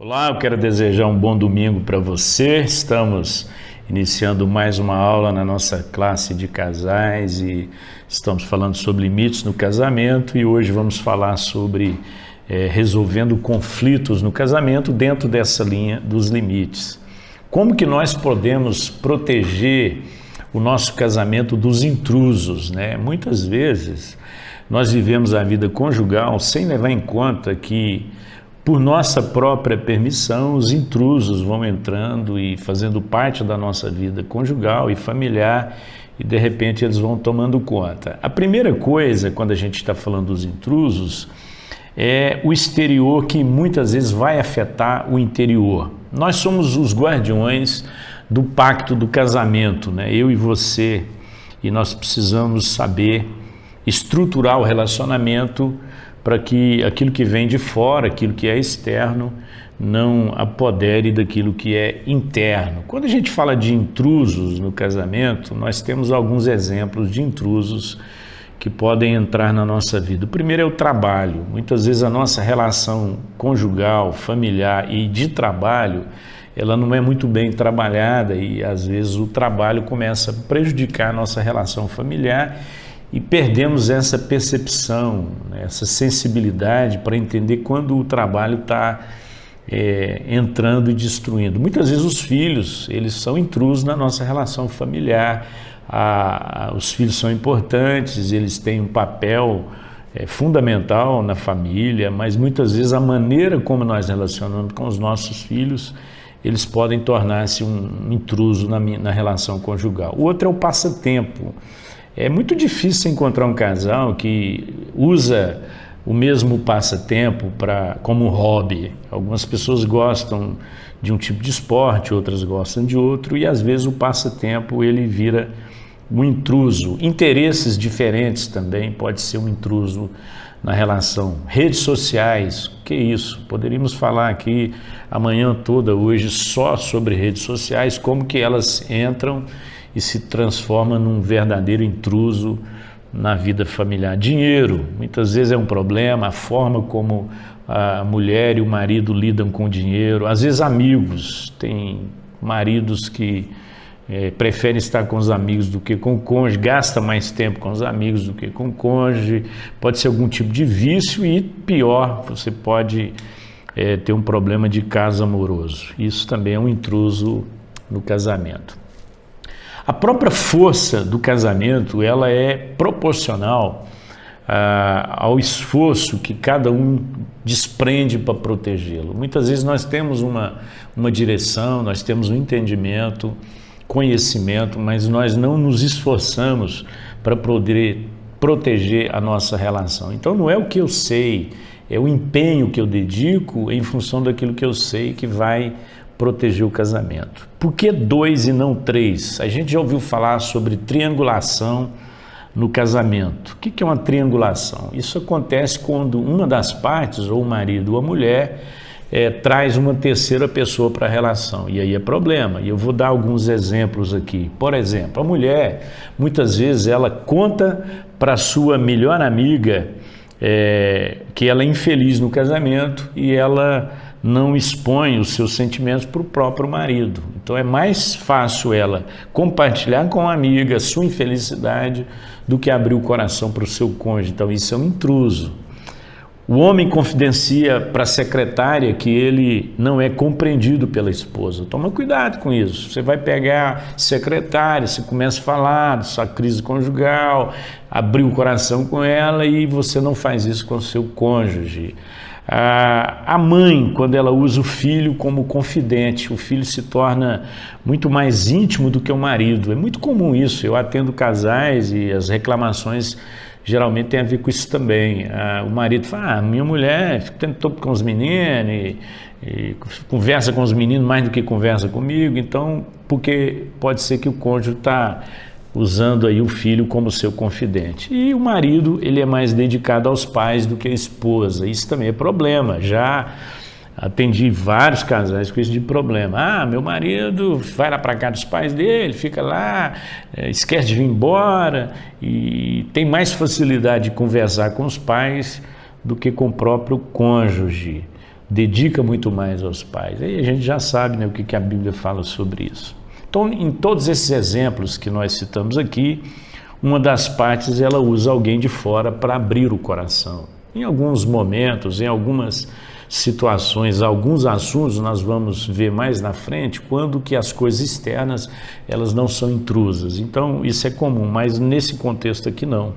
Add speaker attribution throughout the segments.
Speaker 1: Olá, eu quero desejar um bom domingo para você. Estamos iniciando mais uma aula na nossa classe de casais e estamos falando sobre limites no casamento e hoje vamos falar sobre resolvendo conflitos no casamento dentro dessa linha dos limites. Como que nós podemos proteger o nosso casamento dos intrusos, né? Muitas vezes nós vivemos a vida conjugal sem levar em conta que por nossa própria permissão, os intrusos vão entrando e fazendo parte da nossa vida conjugal e familiar e de repente eles vão tomando conta. A primeira coisa, quando a gente está falando dos intrusos, é o exterior que muitas vezes vai afetar o interior. Nós somos os guardiões do pacto do casamento, né? Eu e você, e nós precisamos saber estruturar o relacionamento para que aquilo que vem de fora, aquilo que é externo, não apodere daquilo que é interno. Quando a gente fala de intrusos no casamento, nós temos alguns exemplos de intrusos que podem entrar na nossa vida. O primeiro é o trabalho. Muitas vezes a nossa relação conjugal, familiar e de trabalho, ela não é muito bem trabalhada e às vezes o trabalho começa a prejudicar a nossa relação familiar e perdemos essa percepção, essa sensibilidade para entender quando o trabalho está entrando e destruindo. Muitas vezes os filhos, eles são intrusos na nossa relação familiar. Os filhos são importantes, eles têm um papel fundamental na família, mas muitas vezes a maneira como nós relacionamos com os nossos filhos, eles podem tornar-se um intruso na relação conjugal. O outro é o passatempo. É muito difícil encontrar um casal que usa o mesmo passatempo como hobby. Algumas pessoas gostam de um tipo de esporte, outras gostam de outro, e às vezes o passatempo ele vira um intruso. Interesses diferentes também pode ser um intruso na relação. Redes sociais, o que é isso? Poderíamos falar aqui a manhã toda hoje só sobre redes sociais, como que elas entram e se transforma num verdadeiro intruso na vida familiar. Dinheiro, muitas vezes é um problema, a forma como a mulher e o marido lidam com o dinheiro. Às vezes amigos, tem maridos que preferem estar com os amigos do que com o cônjuge, gasta mais tempo com os amigos do que com o cônjuge, pode ser algum tipo de vício e pior, você pode ter um problema de caso amoroso. Isso também é um intruso no casamento. A própria força do casamento, ela é proporcional ao esforço que cada um desprende para protegê-lo. Muitas vezes nós temos uma direção, nós temos um entendimento, conhecimento, mas nós não nos esforçamos para poder proteger a nossa relação. Então não é o que eu sei, é o empenho que eu dedico em função daquilo que eu sei que vai proteger o casamento. Por que 2 e não 3? A gente já ouviu falar sobre triangulação no casamento. O que é uma triangulação? Isso acontece quando uma das partes, ou o marido ou a mulher, traz uma terceira pessoa para a relação. E aí é problema. E eu vou dar alguns exemplos aqui. Por exemplo, a mulher, muitas vezes, ela conta para sua melhor amiga que ela é infeliz no casamento e ela não expõe os seus sentimentos para o próprio marido. Então é mais fácil ela compartilhar com a amiga a sua infelicidade do que abrir o coração para o seu cônjuge. Então isso é um intruso. O homem confidencia para a secretária que ele não é compreendido pela esposa. Toma cuidado com isso. Você vai pegar a secretária, você começa a falar da sua crise conjugal, abrir o coração com ela e você não faz isso com o seu cônjuge. A mãe, quando ela usa o filho como confidente, o filho se torna muito mais íntimo do que o marido. É muito comum isso, eu atendo casais e as reclamações geralmente têm a ver com isso também. O marido fala, minha mulher fica tendo topo com os meninos e conversa com os meninos mais do que conversa comigo, então, porque pode ser que o cônjuge está usando aí o filho como seu confidente. E o marido, ele é mais dedicado aos pais do que a esposa. Isso também é problema. Já atendi vários casais com esse de problema. Meu marido vai lá para casa dos pais dele, fica lá, esquece de vir embora e tem mais facilidade de conversar com os pais do que com o próprio cônjuge. dedica muito mais aos pais. Aí a gente já sabe, né, o que a Bíblia fala sobre isso. Então, em todos esses exemplos que nós citamos aqui, uma das partes ela usa alguém de fora para abrir o coração. Em alguns momentos, em algumas situações, alguns assuntos nós vamos ver mais na frente, quando que as coisas externas elas não são intrusas. Então isso é comum, mas nesse contexto aqui não.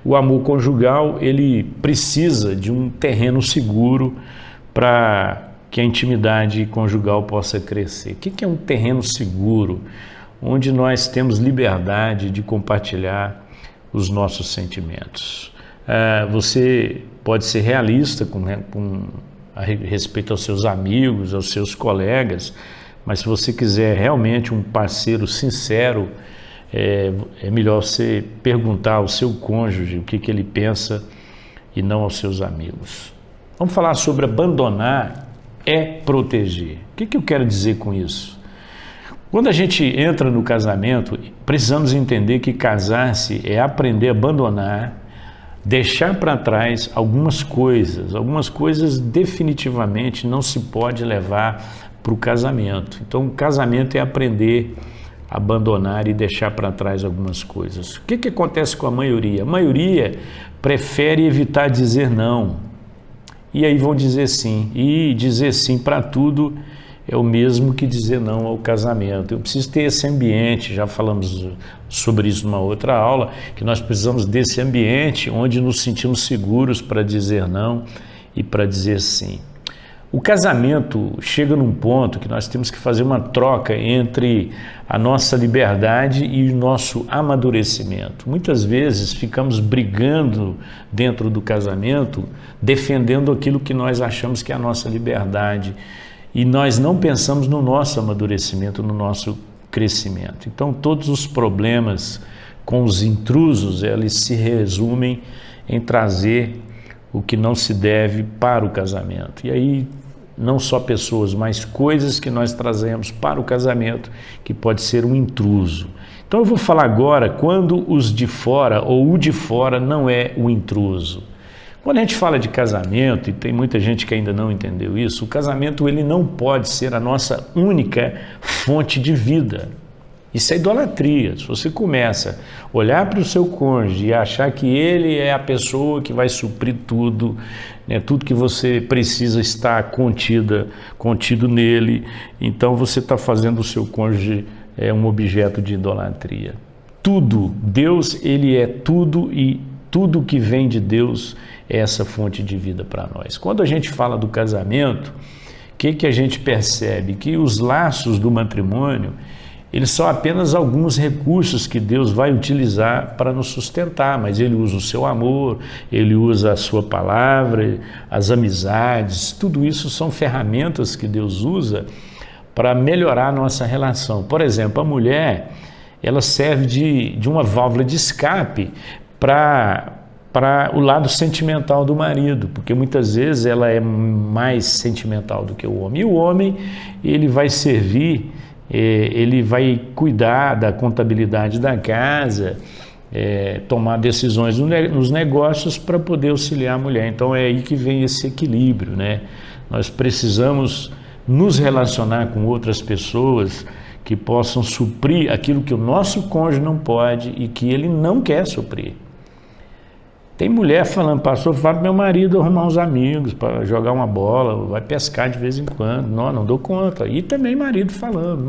Speaker 1: O amor conjugal ele precisa de um terreno seguro para que a intimidade conjugal possa crescer. O que é um terreno seguro? Onde nós temos liberdade de compartilhar os nossos sentimentos. Você pode ser realista a respeito aos seus amigos, aos seus colegas, mas se você quiser realmente um parceiro sincero, é melhor você perguntar ao seu cônjuge o que ele pensa e não aos seus amigos. Vamos falar sobre abandonar é proteger. O que eu quero dizer com isso? Quando a gente entra no casamento, precisamos entender que casar-se é aprender a abandonar, deixar para trás algumas coisas definitivamente não se pode levar para o casamento. Então o casamento é aprender a abandonar e deixar para trás algumas coisas. O que acontece com a maioria? A maioria prefere evitar dizer não. E aí vão dizer sim. E dizer sim para tudo é o mesmo que dizer não ao casamento. Eu preciso ter esse ambiente, já falamos sobre isso numa outra aula, que nós precisamos desse ambiente onde nos sentimos seguros para dizer não e para dizer sim. O casamento chega num ponto que nós temos que fazer uma troca entre a nossa liberdade e o nosso amadurecimento. Muitas vezes ficamos brigando dentro do casamento, defendendo aquilo que nós achamos que é a nossa liberdade, e nós não pensamos no nosso amadurecimento, no nosso crescimento. Então todos os problemas com os intrusos, eles se resumem em trazer o que não se deve para o casamento. E aí não só pessoas, mas coisas que nós trazemos para o casamento, que pode ser um intruso. Então eu vou falar agora quando os de fora ou o de fora não é o intruso. Quando a gente fala de casamento, e tem muita gente que ainda não entendeu isso, o casamento ele não pode ser a nossa única fonte de vida. Isso é idolatria. Se você começa a olhar para o seu cônjuge e achar que ele é a pessoa que vai suprir tudo, né, tudo que você precisa está contido nele, então você está fazendo o seu cônjuge um objeto de idolatria. Tudo, Deus ele é tudo e tudo que vem de Deus é essa fonte de vida para nós. Quando a gente fala do casamento, o que a gente percebe? Que os laços do matrimônio eles são apenas alguns recursos que Deus vai utilizar para nos sustentar, mas Ele usa o seu amor, Ele usa a sua palavra, as amizades, tudo isso são ferramentas que Deus usa para melhorar a nossa relação. Por exemplo, a mulher, ela serve de uma válvula de escape para o lado sentimental do marido, porque muitas vezes ela é mais sentimental do que o homem. E o homem, ele vai servir, ele vai cuidar da contabilidade da casa, tomar decisões nos negócios para poder auxiliar a mulher. Então é aí que vem esse equilíbrio, né? Nós precisamos nos relacionar com outras pessoas que possam suprir aquilo que o nosso cônjuge não pode e que ele não quer suprir. Tem mulher falando, pastor, fala para meu marido arrumar uns amigos para jogar uma bola, vai pescar de vez em quando. Não dou conta. E também marido falando,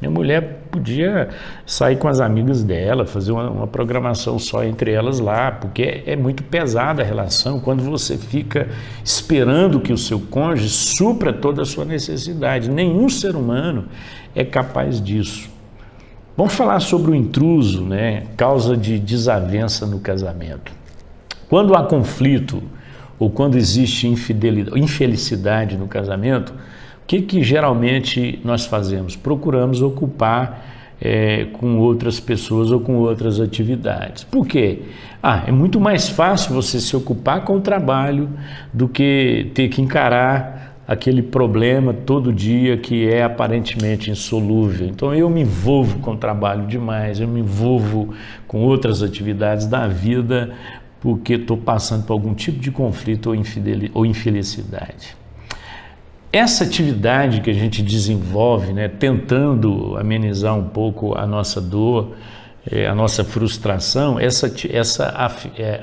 Speaker 1: minha mulher podia sair com as amigas dela, fazer uma programação só entre elas lá, porque é muito pesada a relação quando você fica esperando que o seu cônjuge supra toda a sua necessidade. Nenhum ser humano é capaz disso. Vamos falar sobre o intruso, né? Causa de desavença no casamento. Quando há conflito ou quando existe infelicidade no casamento, o que geralmente nós fazemos? Procuramos ocupar com outras pessoas ou com outras atividades. Por quê? É muito mais fácil você se ocupar com o trabalho do que ter que encarar aquele problema todo dia que é aparentemente insolúvel. Então eu me envolvo com o trabalho demais, eu me envolvo com outras atividades da vida porque estou passando por algum tipo de conflito ou infelicidade. Essa atividade que a gente desenvolve, né, tentando amenizar um pouco a nossa dor, a nossa frustração, essa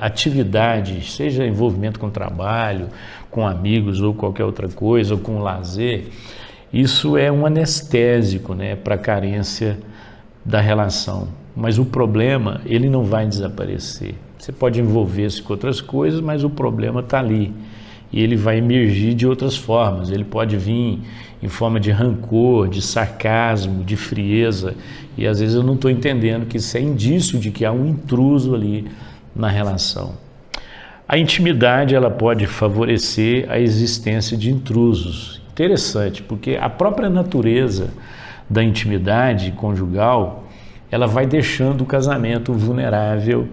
Speaker 1: atividade, seja envolvimento com trabalho, com amigos ou qualquer outra coisa, ou com lazer, isso é um anestésico, né, para a carência da relação. Mas o problema, ele não vai desaparecer. Você pode envolver-se com outras coisas, mas o problema está ali. E ele vai emergir de outras formas. Ele pode vir em forma de rancor, de sarcasmo, de frieza. E às vezes eu não estou entendendo que isso é indício de que há um intruso ali na relação. A intimidade, ela pode favorecer a existência de intrusos. Interessante, porque a própria natureza da intimidade conjugal, ela vai deixando o casamento vulnerável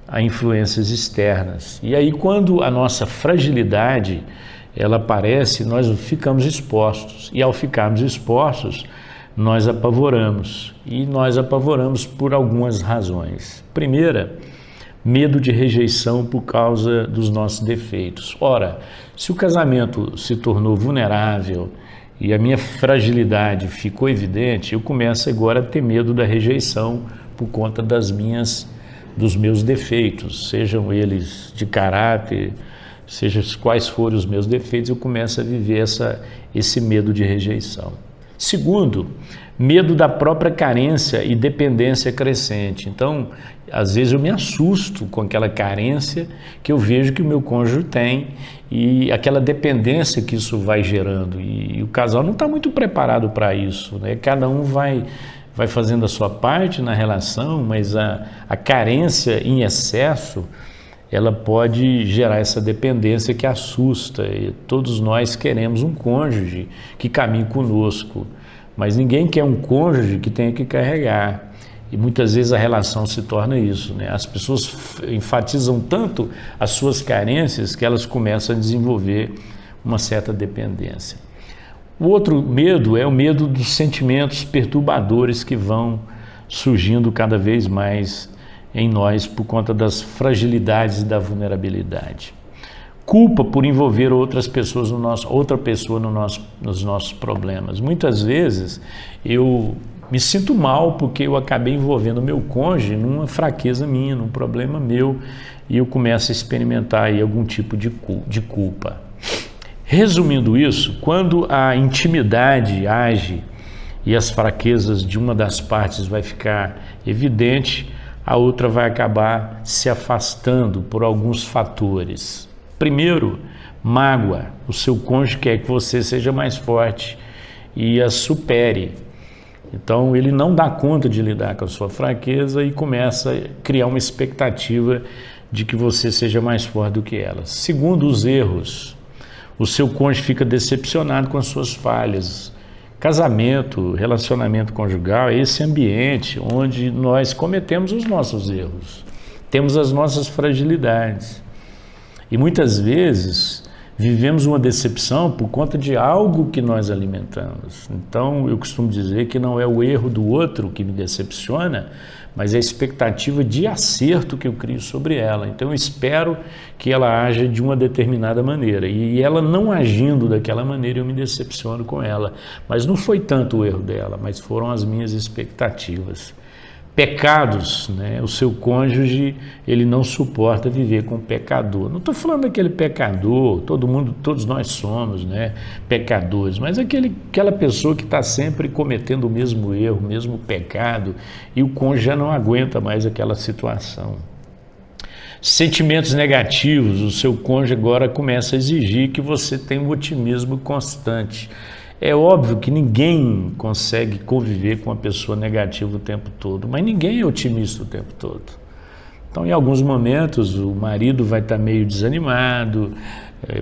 Speaker 1: a influências externas. E aí, quando a nossa fragilidade ela aparece, nós ficamos expostos. E ao ficarmos expostos, nós apavoramos. E nós apavoramos por algumas razões. Primeira, medo de rejeição por causa dos nossos defeitos. Ora, se o casamento se tornou vulnerável e a minha fragilidade ficou evidente, eu começo agora a ter medo da rejeição por conta dos meus defeitos, sejam eles de caráter, sejam quais forem os meus defeitos, eu começo a viver esse medo de rejeição. Segundo, medo da própria carência e dependência crescente. Então, às vezes eu me assusto com aquela carência que eu vejo que o meu cônjuge tem e aquela dependência que isso vai gerando. E o casal não está muito preparado para isso, né? Cada um vai fazendo a sua parte na relação, mas a carência em excesso, ela pode gerar essa dependência que assusta. E todos nós queremos um cônjuge que caminhe conosco, mas ninguém quer um cônjuge que tenha que carregar. E muitas vezes a relação se torna isso, né? As pessoas enfatizam tanto as suas carências que elas começam a desenvolver uma certa dependência. O outro medo é o medo dos sentimentos perturbadores que vão surgindo cada vez mais em nós por conta das fragilidades e da vulnerabilidade. Culpa por envolver outra pessoa nos nossos problemas. Muitas vezes eu me sinto mal porque eu acabei envolvendo o meu cônjuge numa fraqueza minha, num problema meu, e eu começo a experimentar aí algum tipo de culpa. Resumindo isso, quando a intimidade age e as fraquezas de uma das partes vai ficar evidente, a outra vai acabar se afastando por alguns fatores. Primeiro, mágoa. O seu cônjuge quer que você seja mais forte e a supere. Então, ele não dá conta de lidar com a sua fraqueza e começa a criar uma expectativa de que você seja mais forte do que ela. Segundo, os erros. O seu cônjuge fica decepcionado com as suas falhas. Casamento, relacionamento conjugal é esse ambiente onde nós cometemos os nossos erros, temos as nossas fragilidades. E muitas vezes vivemos uma decepção por conta de algo que nós alimentamos. Então, eu costumo dizer que não é o erro do outro que me decepciona, mas é a expectativa de acerto que eu crio sobre ela. Então, eu espero que ela haja de uma determinada maneira. E ela não agindo daquela maneira, eu me decepciono com ela. Mas não foi tanto o erro dela, mas foram as minhas expectativas. Pecados, né? O seu cônjuge, ele não suporta viver com pecador. Não estou falando daquele pecador, todos nós somos, né, pecadores, mas aquela pessoa que está sempre cometendo o mesmo erro, o mesmo pecado, e o cônjuge já não aguenta mais aquela situação. Sentimentos negativos, o seu cônjuge agora começa a exigir que você tenha um otimismo constante. É óbvio que ninguém consegue conviver com uma pessoa negativa o tempo todo, mas ninguém é otimista o tempo todo. Então, em alguns momentos, o marido vai estar meio desanimado,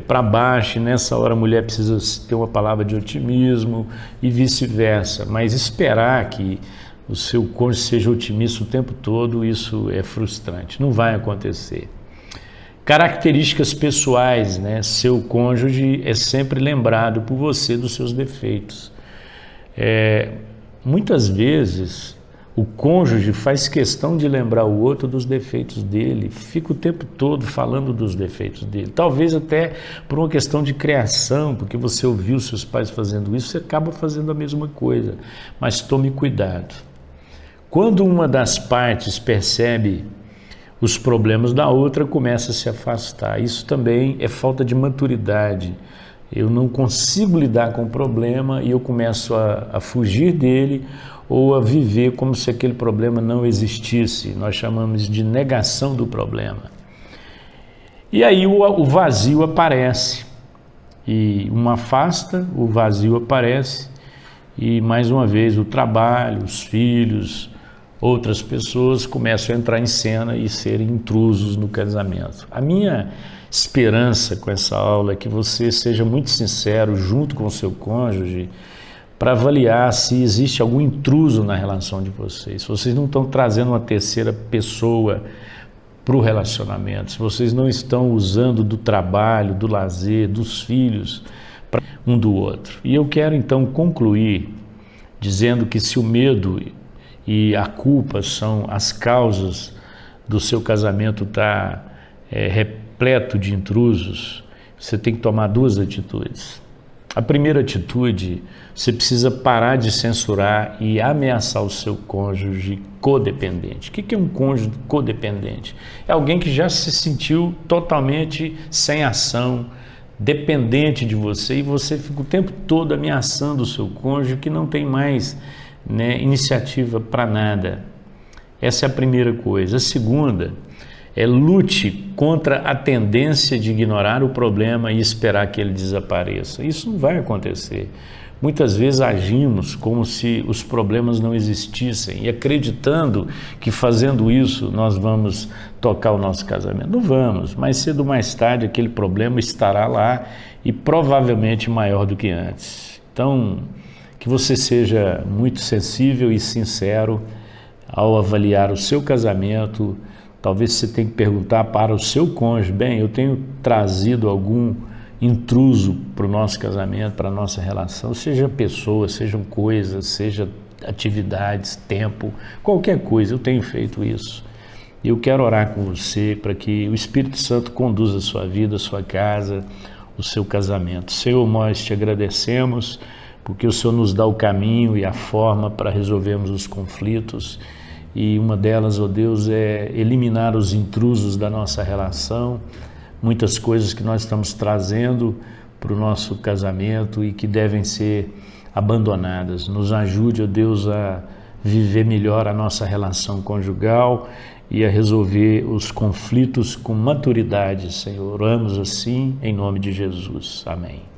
Speaker 1: para baixo, e nessa hora a mulher precisa ter uma palavra de otimismo e vice-versa. Mas esperar que o seu cônjuge seja otimista o tempo todo, isso é frustrante, não vai acontecer. Características pessoais, né? Seu cônjuge é sempre lembrado por você dos seus defeitos. Muitas vezes O cônjuge faz questão de lembrar o outro dos defeitos dele, fica o tempo todo falando dos defeitos dele. Talvez até por uma questão de criação, porque você ouviu seus pais fazendo isso, você acaba fazendo a mesma coisa. Mas tome cuidado. Quando uma das partes percebe os problemas da outra, começa a se afastar. Isso também é falta de maturidade. Eu não consigo lidar com o problema e eu começo a fugir dele ou a viver como se aquele problema não existisse. Nós chamamos de negação do problema. E aí o vazio aparece. E uma afasta, o vazio aparece. E mais uma vez o trabalho, os filhos, outras pessoas começam a entrar em cena e serem intrusos no casamento. A minha esperança com essa aula é que você seja muito sincero junto com o seu cônjuge para avaliar se existe algum intruso na relação de vocês. Se vocês não estão trazendo uma terceira pessoa para o relacionamento, se vocês não estão usando do trabalho, do lazer, dos filhos para um do outro. E eu quero então concluir dizendo que se o medo e a culpa são as causas do seu casamento estar repleto de intrusos, você tem que tomar duas atitudes. A primeira atitude, você precisa parar de censurar e ameaçar o seu cônjuge codependente. O que é um cônjuge codependente? É alguém que já se sentiu totalmente sem ação, dependente de você, e você fica o tempo todo ameaçando o seu cônjuge que não tem mais iniciativa para nada. Essa é a primeira coisa. A segunda é lute contra a tendência de ignorar o problema e esperar que ele desapareça. Isso não vai acontecer. Muitas vezes agimos como se os problemas não existissem e acreditando que fazendo isso nós vamos tocar o nosso casamento. Não vamos, mais cedo ou mais tarde aquele problema estará lá e provavelmente maior do que antes. Então, que você seja muito sensível e sincero ao avaliar o seu casamento. Talvez você tenha que perguntar para o seu cônjuge: bem, eu tenho trazido algum intruso para o nosso casamento, para a nossa relação, seja pessoas, sejam coisas, seja atividades, tempo, qualquer coisa, eu tenho feito isso. Eu quero orar com você para que o Espírito Santo conduza a sua vida, a sua casa, o seu casamento. Senhor, nós te agradecemos porque o Senhor nos dá o caminho e a forma para resolvermos os conflitos. E uma delas, ó Deus, é eliminar os intrusos da nossa relação, muitas coisas que nós estamos trazendo para o nosso casamento e que devem ser abandonadas. Nos ajude, ó Deus, a viver melhor a nossa relação conjugal e a resolver os conflitos com maturidade, Senhor. Oramos assim, em nome de Jesus. Amém.